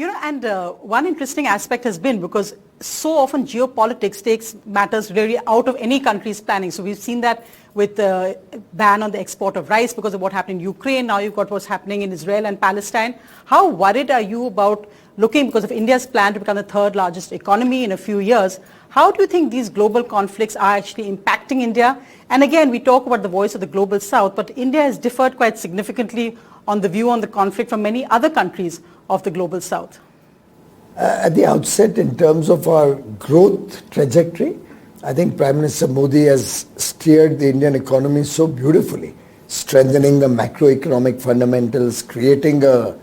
One interesting aspect has been because so often geopolitics takes matters really out of any country's planning. So we've seen that with the ban on the export of rice because of what happened in Ukraine. Now you've got what's happening in Israel and Palestine. How worried are you about looking, because of India's plan to become the third largest economy in a few years, how do you think these global conflicts are actually impacting India? And again, we talk about the voice of the global south, but India has differed quite significantly on the view on the conflict from many other countries of the global south. At the outset, in terms of our growth trajectory, I think Prime Minister Modi has steered the Indian economy so beautifully, strengthening the macroeconomic fundamentals, creating a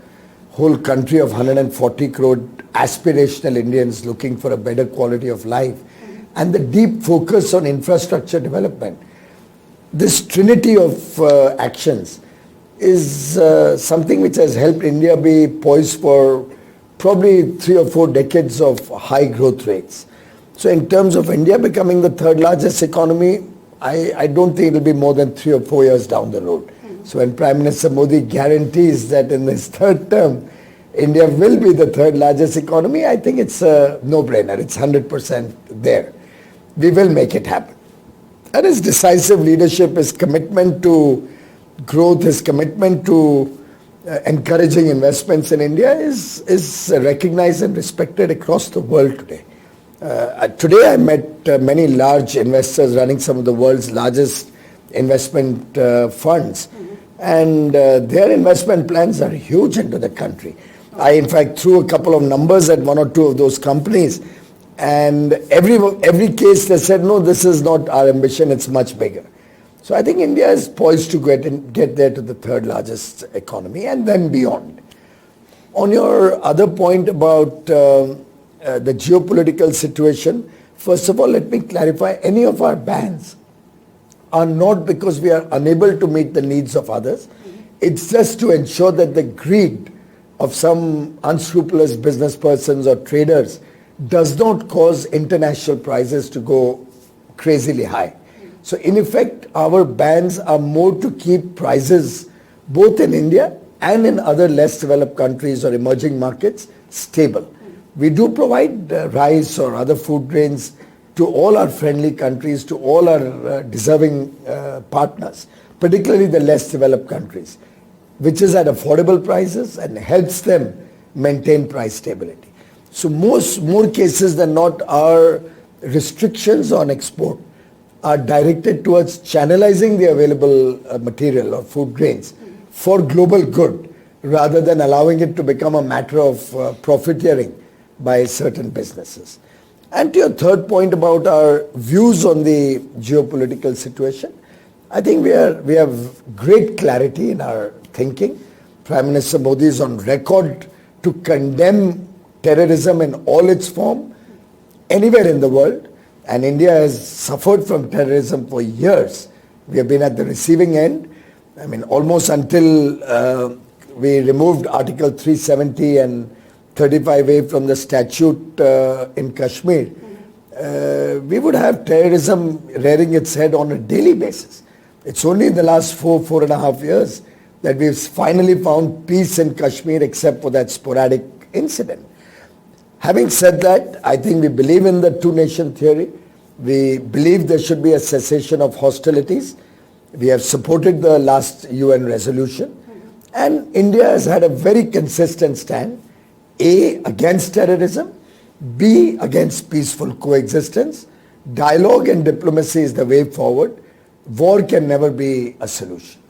whole country of 140 crore aspirational Indians looking for a better quality of life, and the deep focus on infrastructure development. This trinity of actions is something which has helped India be poised for probably 3 or 4 decades of high growth rates. So in terms of India becoming the third largest economy, I don't think it will be more than 3 or 4 years down the road. So when Prime Minister Modi guarantees that in his third term, India will be the third largest economy, I think it's a no-brainer. It's 100% there. We will make it happen. And his decisive leadership, his commitment to growth, his commitment to encouraging investments in India is recognized and respected across the world today. Today I met many large investors running some of the world's largest investment funds, and their investment plans are huge into the country. I in fact threw a couple of numbers at 1 or 2 of those companies, and every case they said, no, this is not our ambition, it's much bigger. So I think India is poised to get there to the third largest economy and then beyond. On your other point about the geopolitical situation, first of all, let me clarify, any of our bans are not because we are unable to meet the needs of others. It's just to ensure that the greed of some unscrupulous business persons or traders does not cause international prices to go crazily high. So in effect, our bans are more to keep prices both in India and in other less developed countries or emerging markets stable. We do provide rice or other food grains to all our friendly countries, to all our deserving partners, particularly the less developed countries, which is at affordable prices and helps them maintain price stability. So more cases than not, our restrictions on export are directed towards channelizing the available material or food grains for global good, rather than allowing it to become a matter of profiteering by certain businesses. And to your third point about our views on the geopolitical situation, I think we have great clarity in our thinking. Prime Minister Modi is on record to condemn terrorism in all its form, anywhere in the world. And India has suffered from terrorism for years. We have been at the receiving end. I mean, almost until we removed Article 370 and 35A from the statute in Kashmir, we would have terrorism rearing its head on a daily basis. It's only in the last 4.5 years that we've finally found peace in Kashmir, except for that sporadic incident. Having said that, I think we believe in the two-nation theory. We believe there should be a cessation of hostilities. We have supported the last UN resolution. And India has had a very consistent stand. A, against terrorism. B, against peaceful coexistence. Dialogue and diplomacy is the way forward. War can never be a solution.